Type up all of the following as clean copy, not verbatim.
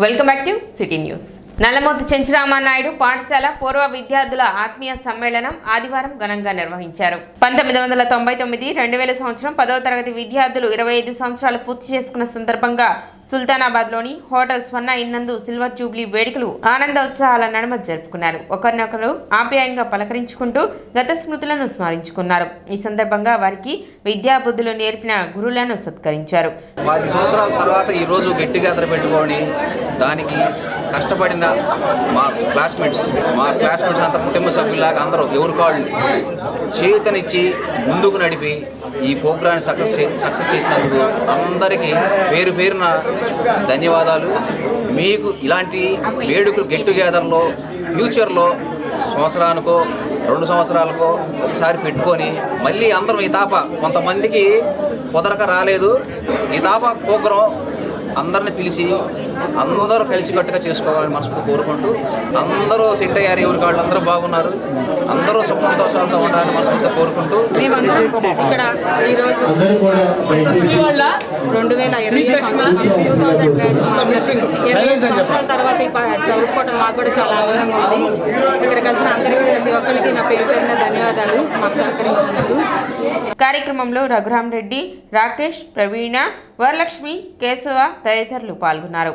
Welcome back to city news. Nallamothu Chenchuramanaidu పాఠశాల పూర్వ విద్యార్థుల ఆత్మీయ సమ్మేళనం ఆదివారం ఘనంగా నిర్వహించారు. 1999 2000 సంవత్సరం 10వ తరగతి విద్యార్థులు 25 సంవత్సరాలు పూర్తి చేసుకున్న సందర్భంగా సుల్తానాబాద్లోని హోటల్ స్వర్ణ ఇన్నందు సిల్వర్ జూబ్లీ వేడుకలు ఆనందోత్సాహాల నడుమ జరుపుకున్నారు. ఒకరినొకరు ఆప్యాయంగా పలకరించుకుంటూ గత స్మృతులను స్మరించుకున్నారు. ఈ సందర్భంగా వారికి విద్యాబుద్ధులు నేర్పిన గురువులను సత్కరించారు. 10 సంవత్సరాల తర్వాత ఈరోజు గెట్ టుగెదర్ పెట్టుకొని దానికి కష్టపడిన మా క్లాస్మేట్స్ అంతా కుటుంబ సభ్యులాగా అందరూ ఎవరికాళ్ళు చేతనిచ్చి ముందుకు నడిపి ఈ ప్రోగ్రాన్ని సక్సెస్ చేసినందుకు అందరికీ పేరు పేరున ధన్యవాదాలు. మీకు ఇలాంటి వేడుకలు గెట్ టుగెదర్లో ఫ్యూచర్లో సంవత్సరానికో 2 సంవత్సరాలకో ఒకసారి పెట్టుకొని మళ్ళీ అందరం ఈ తాప కొంతమందికి కుదరక రాలేదు, ఈ తాప ప్రోగ్రాం అందరిని పిలిచి అందరూ కలిసికట్టుగా చేసుకోవాలని మనస్ఫూర్తి కోరుకుంటూ అందరూ సెట్ అయ్యారు, ఎవరికి వాళ్ళు అందరూ బాగున్నారు, అందరూ సుఖ సంతోషాలతో ఉండాలని మనస్ఫూర్తి కోరుకుంటూ మేమందరం ఇక్కడ ఈరోజు 2020 సంవత్సరాల తర్వాత చదువుకోవడం మాకు కూడా చాలా ఆనందంగా ఉంది. ఇక్కడ కలిసిన అందరికీ ప్రతి ఒక్కరికి నా పేరు పేరున ధన్యవాదాలు మాకు సహకరించినందుకు. కార్యక్రమంలో రఘురామ్ రెడ్డి, రాకేష్, ప్రవీణ, వరలక్ష్మి, కేశవ తదితరులు పాల్గొన్నారు.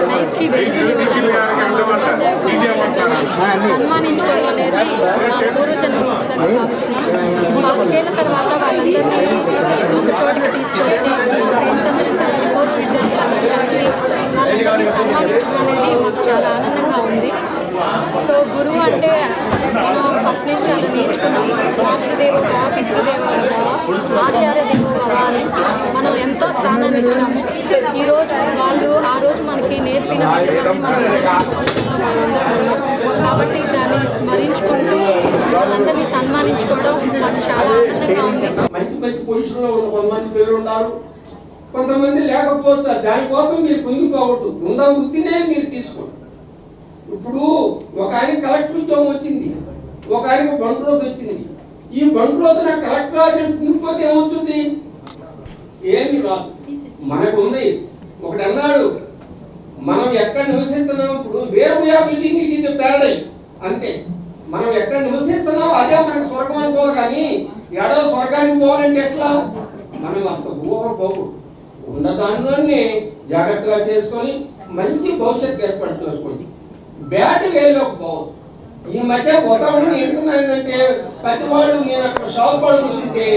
లైఫ్కి వెలుగునివ్వడానికి వచ్చిన సన్మానించుకోవడం అనేది మా పూర్వజన్మ సుకృతంగా భావిస్తున్నాం. 4 ఏళ్ల తర్వాత వాళ్ళందరినీ ఒక చోటికి తీసుకొచ్చి ఫ్రెండ్స్ అందరం కలిసి పూర్వ విద్యార్థులందరం కలిసి వాళ్ళందరినీ సన్మానించడం అనేది మాకు చాలా ఆనందంగా ఉంది. సో గురువు అంటే మనం ఫస్ట్ నుంచి అలా నేర్చుకున్నాం. మాతృదేవోభవ, పితృదేవోభవ, ఆచార్య దేవోభవ అని మనం ఎంతో స్థానాన్ని ఇచ్చాము. ఈరోజు వాళ్ళు ఆ రోజు మనకి నేర్పిన విద్యవన్నీ మనం అందరం ఉన్నాం కాబట్టి దాన్ని స్మరించుకుంటూ వాళ్ళందరినీ సన్మానించుకోవడం మాకు చాలా ఆనందంగా ఉంది. మంచి పొజిషన్లో ఉన్న కొంతమంది పిల్లలు ఉన్నారు, కొంతమంది లేకపోతే దానికోసం మీరు పొంగిపోవద్దు, ఉన్న వృత్తినే మీరు తీసుకోండి. ఇప్పుడు ఒక ఆయన కలెక్టర్ ఉద్యోగం వచ్చింది, ఒక ఆయనకు బండ్ రోజు వచ్చింది. ఈ బండ్ రోజు నాకు కలెక్టర్ ఉండిపోతే ఏమవుతుంది? ఏమి రాదు. మనకు ఉంది ఒకటి అన్నాడు, మనం ఎక్కడ నివసిస్తున్నాం, ఇప్పుడు where we are living it is a paradise అంతే. మనం ఎక్కడ నివసిస్తున్నాం అదే మనకు స్వర్గం అనుకోవాలి, కానీ ఎడో స్వర్గానికి పోవాలంటే ఎట్లా? మనం అంత ఊహ పోకూడదు. ఉన్న దానిలోనే జాగ్రత్తగా చేసుకొని మంచి భవిష్యత్తు ఏర్పాటు చేసుకోండి. బ్యాడ్ వేలోకి పోవద్దు. ఈ మధ్య వాతావరణం ఏంటంటే ప్రతివాడు నేను అక్కడ షాప్ వాడు చూసింటే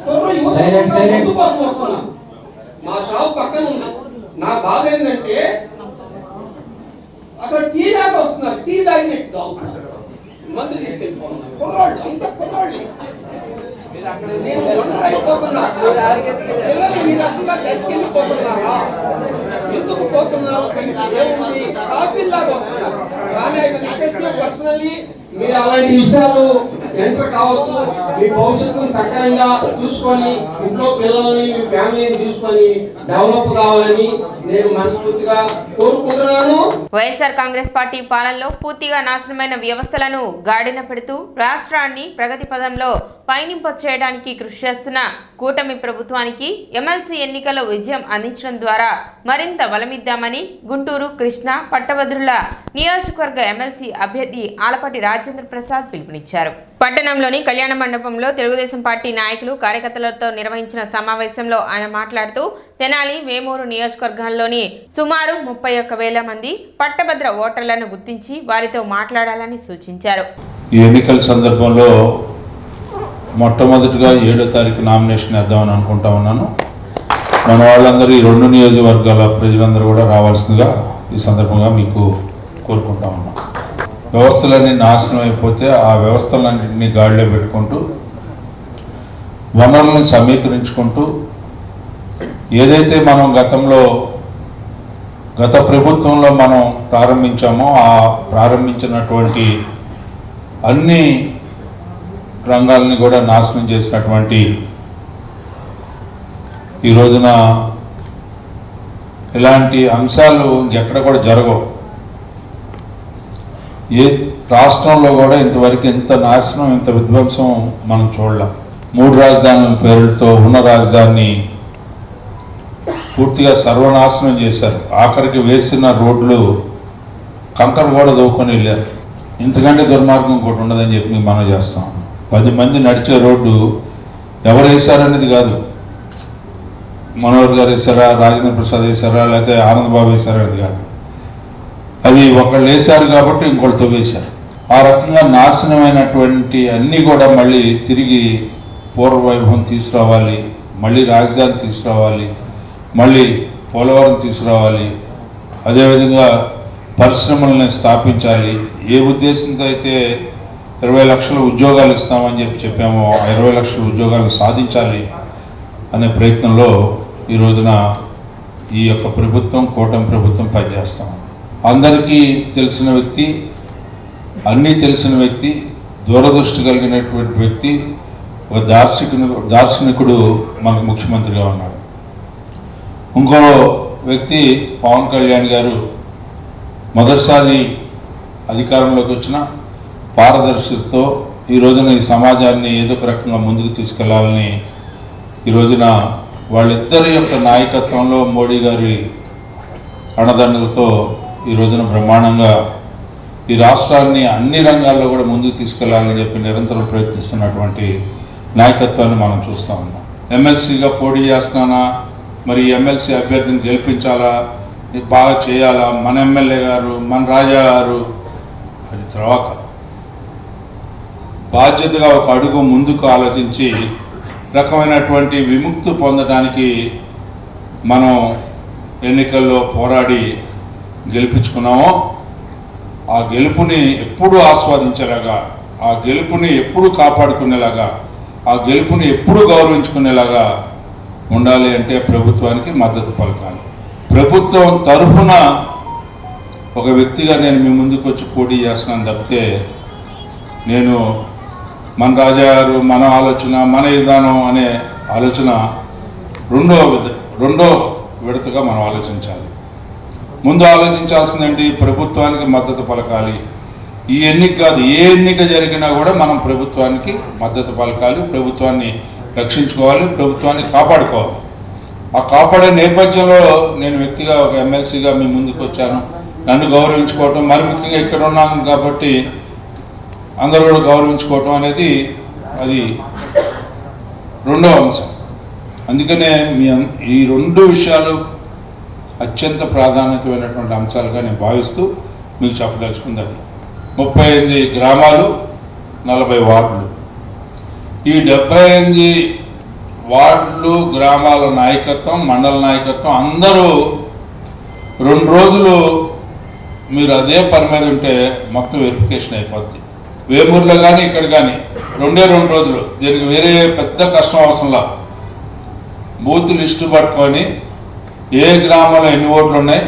ముందు కోసం వస్తున్నాను. మా షాప్ పక్కన ఉంది. నా బాధ ఏంటంటే అక్కడ టీ దాకా వస్తున్నారు, టీ తాగినట్టు తాగుతున్నారు, మందు తీసుకెళ్ళిపోతున్నారు. కుర్రాళ్ళు అంత కుర్రాళ్ళు మీరు అక్కడ నేను అయిపోతున్నా, మీరు అక్కడ తీసుకెళ్ళిపోతున్నారా? ఎందుకు పోతున్నారు? ఏముంది? కాపీలాగా వస్తున్నారు. కానీ పర్సనల్లీ మీరు అలాంటి విషయాలు ఎంటర్ కావచ్చు. మీ భవిష్యత్తును సక్రమంగా చూసుకొని ఇంట్లో పిల్లల్ని మీ ఫ్యామిలీని చూసుకొని డెవలప్ కావాలని నేను మనస్ఫూర్తిగా కోరుకుంటున్నాను. వైఎస్ఆర్ కాంగ్రెస్ పార్టీ పాలనలో పూర్తిగా నాశనమైన వ్యవస్థలను గాడిన పెడుతూ రాష్ట్రాన్ని ప్రగతి పదంలో పయనింప చేయడానికి కృషి చేస్తున్న కూటమి ప్రభుత్వానికి ఎమ్మెల్సీ ఎన్నికల్లో విజయం అందించడం ద్వారా మరింత బలమిద్దామని గుంటూరు కృష్ణా పట్టభద్రుల నియోజకవర్గ ఎమ్మెల్సీ అభ్యర్థి ఆలపాటి రాజేంద్ర ప్రసాద్ పిలుపునిచ్చారు. పట్టణంలోని కళ్యాణ మండపంలో తెలుగుదేశం పార్టీ నాయకులు కార్యకర్తలతో నిర్వహించిన సమావేశంలో ఆయన మాట్లాడుతూ తెనాలి వేమూరు నియోజకవర్గాల్లోని సుమారు 31,000 మంది పట్టభద్ర ఓటర్లను గుర్తించి వారితో మాట్లాడాలని సూచించారు. ఈ ఎన్నికల సందర్భంలో మొట్టమొదటిగా 7వ తారీఖు నామినేషన్ వేద్దామని అనుకుంటా ఉన్నాను. మన వాళ్ళందరూ ఈ 2 నియోజకవర్గాల ప్రజలందరూ కూడా రావాల్సిందిగా ఈ సందర్భంగా మీకు కోరుకుంటా ఉన్నాం. వ్యవస్థలన్నీ నాశనం అయిపోతే ఆ వ్యవస్థలన్నింటినీ గాడిలో పెట్టుకుంటూ వనరులను సమీకరించుకుంటూ ఏదైతే మనం గత ప్రభుత్వంలో మనం ప్రారంభించామో ఆ ప్రారంభించినటువంటి అన్ని రంగాలని కూడా నాశనం చేసినటువంటి ఈ రోజున ఇలాంటి అంశాలు ఎక్కడ కూడా జరగవు. ఏ రాష్ట్రంలో కూడా ఇంతవరకు ఇంత నాశనం, ఇంత విధ్వంసం మనం చూడలేం. 3 రాజధానుల పేరుతో ఉన్న రాజధానిని పూర్తిగా సర్వనాశనం చేశారు. ఆఖరికి వేసిన రోడ్లు కంకర కూడా దవ్వుకొని వెళ్ళారు. ఇంతకంటే దుర్మార్గం ఇంకోటి ఉండదని చెప్పి మనం చేస్తాం. 10 మంది నడిచే రోడ్డు ఎవరు వేశారనేది కాదు, మనోహర్ గారు వేశారా, రాజేంద్ర ప్రసాద్ వేశారా, లేకపోతే ఆనందబాబు వేశారా అనేది కాదు. అవి ఒకళ్ళు వేశారు కాబట్టి ఇంకొకళ్ళతో వేశారు. ఆ రకంగా నాశనమైనటువంటి అన్నీ కూడా మళ్ళీ తిరిగి పూర్వవైభవం తీసుకురావాలి, మళ్ళీ రాజధాని తీసుకురావాలి, మళ్ళీ పోలవరం తీసుకురావాలి, అదేవిధంగా పరిశ్రమలను స్థాపించాలి. ఏ ఉద్దేశంతో అయితే 20 లక్షల ఉద్యోగాలు ఇస్తామని చెప్పామో 20 లక్షల ఉద్యోగాలు సాధించాలి అనే ప్రయత్నంలో ఈ రోజున ఈ యొక్క ప్రభుత్వం, కూటమి ప్రభుత్వం పనిచేస్తాం. అందరికీ తెలిసిన వ్యక్తి, అన్నీ తెలిసిన వ్యక్తి, దూరదృష్టి కలిగినటువంటి వ్యక్తి, ఒక దార్శనికుడు మనకు ముఖ్యమంత్రిగా ఉన్నాడు. ఇంకో వ్యక్తి పవన్ కళ్యాణ్ గారు మొదటిసారి అధికారంలోకి వచ్చిన పారదర్శకతతో ఈ రోజున ఈ సమాజాన్ని ఏదో ఒక రకంగా ముందుకు తీసుకెళ్లాలని ఈ రోజున వాళ్ళిద్దరి యొక్క నాయకత్వంలో మోడీ గారి అండదండలతో ఈ రోజున బ్రహ్మాండంగా ఈ రాష్ట్రాన్ని అన్ని రంగాల్లో కూడా ముందుకు తీసుకెళ్లాలని చెప్పి నిరంతరం ప్రయత్నిస్తున్నటువంటి నాయకత్వాన్ని మనం చూస్తూ ఉన్నాం. ఎమ్మెల్సీగా పోటీ చేస్తున్నానా, మరి ఎమ్మెల్సీ అభ్యర్థిని గెలిపించాలా, బాగా చేయాలా, మన ఎమ్మెల్యే గారు, మన రాజా గారు, అది తర్వాత బాధ్యతగా ఒక అడుగు ముందుకు ఆలోచించి రకమైనటువంటి విముక్తి పొందడానికి మనం ఎన్నికల్లో పోరాడి గెలిపించుకున్నామో ఆ గెలుపుని ఎప్పుడూ ఆస్వాదించేలాగా, ఆ గెలుపుని ఎప్పుడు కాపాడుకునేలాగా, ఆ గెలుపుని ఎప్పుడు గౌరవించుకునేలాగా ఉండాలి అంటే ప్రభుత్వానికి మద్దతు పలకాలి. ప్రభుత్వం తరఫున ఒక వ్యక్తిగా నేను మీ ముందుకు వచ్చి పోటీ చేస్తున్నాను తప్పితే నేను మన రాజా గారు, మన ఆలోచన, మన విధానం అనే ఆలోచన రెండో విడతగా మనం ఆలోచించాలి. ముందు ఆలోచించాల్సిందండి ప్రభుత్వానికి మద్దతు పలకాలి. ఈ ఎన్నిక కాదు, ఏ ఎన్నిక జరిగినా కూడా మనం ప్రభుత్వానికి మద్దతు పలకాలి, ప్రభుత్వాన్ని రక్షించుకోవాలి, ప్రభుత్వాన్ని కాపాడుకోవాలి. ఆ కాపాడే నేపథ్యంలో నేను వ్యక్తిగా ఒక ఎమ్మెల్సీగా మీ ముందుకు వచ్చాను. నన్ను గౌరవించుకోవటం, మరి ముఖ్యంగా ఇక్కడ ఉన్నాను కాబట్టి అందరూ కూడా గౌరవించుకోవటం అనేది అది రెండవ అంశం. అందుకనే ఈ 2 విషయాలు అత్యంత ప్రాధాన్యతమైనటువంటి అంశాలుగా నేను భావిస్తూ మీకు చెప్పదలుచుకుంది. అది 38 గ్రామాలు, 40 వార్డులు. ఈ 78 వార్డులు, గ్రామాల నాయకత్వం, మండల నాయకత్వం అందరూ 2 రోజులు మీరు అదే పని మీద ఉంటే మొత్తం వెరిఫికేషన్ అయిపోద్ది. వేమూరులో కానీ ఇక్కడ కానీ 2 రోజులు. దీనికి వేరే పెద్ద కష్టం అవసరంలా. బూత్ లిస్టు పట్టుకొని ఏ గ్రామంలో ఎన్ని ఓట్లు ఉన్నాయి,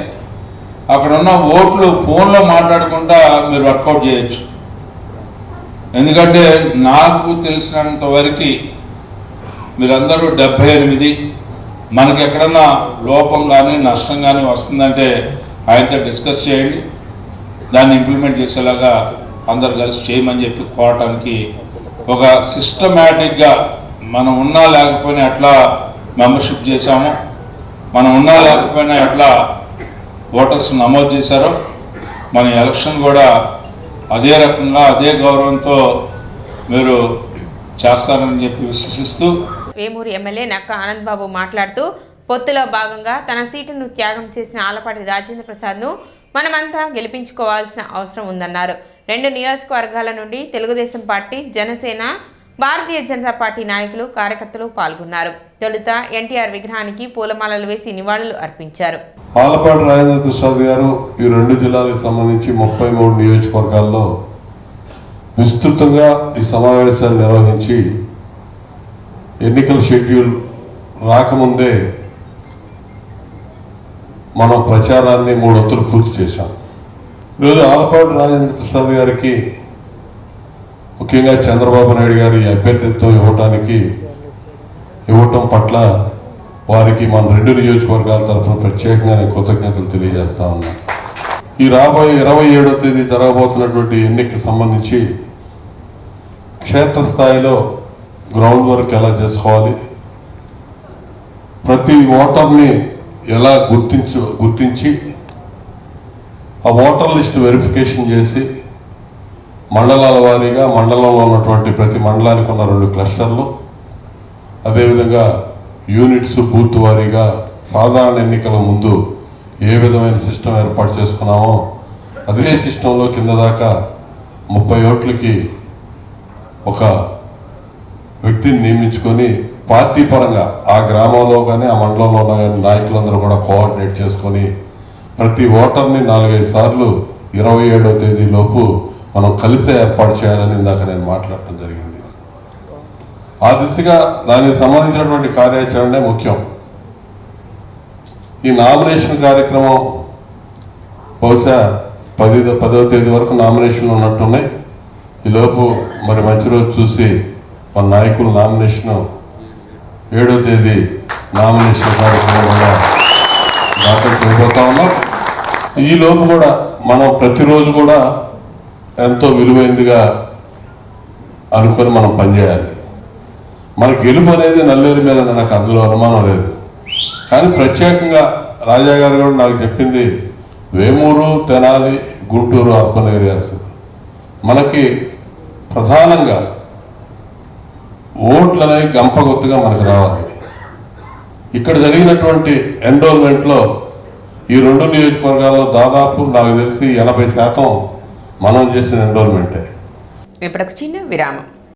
అక్కడ ఉన్న ఓట్లు ఫోన్లో మాట్లాడుకుంటా మీరు వర్కౌట్ చేయొచ్చు. ఎందుకంటే నాకు తెలిసినంత వరకు మీరందరూ 78, మనకి ఎక్కడన్నా లోపం కానీ నష్టం కానీ వస్తుందంటే ఆయనతో డిస్కస్ చేయండి, దాన్ని ఇంప్లిమెంట్ చేసేలాగా అందరు కలిసి చేయమని చెప్పి కోరటానికి ఒక సిస్టమేటిక్గా మనం ఉన్నా లేకపోయినా ఎట్లా మెంబర్షిప్ చేశామో, మనం ఉన్నా లేకపోయినా ఎట్లా ఓటర్స్ నమోదు చేశారో మన ఎలక్షన్ కూడా అదే రకంగా అదే గౌరవంతో మీరు చేస్తారని చెప్పి విశ్వసిస్తూ వేమూరు ఎమ్మెల్యే నక్క ఆనంద్ బాబు మాట్లాడుతూ పొత్తులో భాగంగా తన సీటును త్యాగం చేసిన ఆలపాటి రాజేంద్ర ప్రసాద్ను మనమంతా గెలిపించుకోవాల్సిన అవసరం ఉందన్నారు. 2 నియోజకవర్గాల నుండి తెలుగుదేశం పార్టీ, జనసేన భారతీయ జనతా పార్టీ నాయకులు కార్యకర్తలు పాల్గొన్నారు. తొలుత ఎన్టీఆర్ విగ్రహానికి పూలమాలలు వేసి నివాళులు అర్పించారు. ఆలపాటి రాజేంద్ర ప్రసాద్ గారు ఈ 2 జిల్లాలకు సంబంధించి 33 నియోజకవర్గాల్లో విస్తృతంగా ఈ సమావేశాలు నిర్వహించి ఎన్నికల షెడ్యూల్ రాకముందే మనం ప్రచారాన్ని 3 వంతులు పూర్తి చేశాం. ఈరోజు ఆలపాటి రాజేంద్ర ప్రసాద్ గారికి ముఖ్యంగా చంద్రబాబు నాయుడు గారి అభ్యర్థిత్వం ఇవ్వటం పట్ల వారికి మన 2 నియోజకవర్గాల తరఫున ప్రత్యేకంగా నేను కృతజ్ఞతలు తెలియజేస్తా ఉన్నాను. ఈ రాబోయే 27వ తేదీ జరగబోతున్నటువంటి ఎన్నికకి సంబంధించి క్షేత్రస్థాయిలో గ్రౌండ్ వర్క్ ఎలా చేసుకోవాలి, ప్రతి ఓటర్ని ఎలా గుర్తించి ఆ ఓటర్ లిస్ట్ వెరిఫికేషన్ చేసి మండలాల వారీగా మండలంలో ఉన్నటువంటి ప్రతి మండలానికి ఉన్న 2 క్లస్టర్లు, అదేవిధంగా యూనిట్స్ బూత్ వారీగా సాధారణ ఎన్నికల ముందు ఏ విధమైన సిస్టమ్ ఏర్పాటు చేసుకున్నామో అదే సిస్టంలో కింద దాకా 30 ఓట్లకి ఒక వ్యక్తిని నియమించుకొని పార్టీ పరంగా ఆ గ్రామంలో కానీ ఆ మండలంలో ఉన్న కానీ నాయకులందరూ కూడా కోఆర్డినేట్ చేసుకొని ప్రతి ఓటర్ని 4-5 సార్లు 27వ తేదీలోపు మనం కలిసే ఏర్పాటు చేయాలని ఇందాక నేను మాట్లాడటం జరిగింది. ఆ దిశగా దానికి సంబంధించినటువంటి కార్యాచరణే ముఖ్యం. ఈ నామినేషన్ కార్యక్రమం బహుశా 10వ తేదీ వరకు నామినేషన్లు ఉన్నట్టున్నాయి. ఈలోపు మరి మంచి రోజు చూసి మన నాయకుల నామినేషన్ 7వ తేదీ నామినేషన్ కార్యక్రమం కూడా దాఖలు చేయబోతా ఉన్నాం. ఈలోపు కూడా మనం ప్రతిరోజు కూడా ఎంతో విలువైనదిగా అనుకొని మనం పనిచేయాలి. మన గెలుపు అనేది నల్లేరు మీద నాకు అందులో అనుమానం లేదు. కానీ ప్రత్యేకంగా రాజా గారు కూడా నాకు చెప్పింది వేమూరు, తెనాలి, గుంటూరు అర్బన్ ఏరియాస్ మనకి ప్రధానంగా ఓట్లు అనేవి గంపగొత్తుగా మనకు రావాలి. ఇక్కడ జరిగినటువంటి ఎన్రోల్మెంట్లో ఈ 2 నియోజకవర్గాల్లో దాదాపు నాకు తెలిసి 80% మనం చేసిన ఎన్రోల్మెంటే. ఇప్పటికి చిన్న విరామం.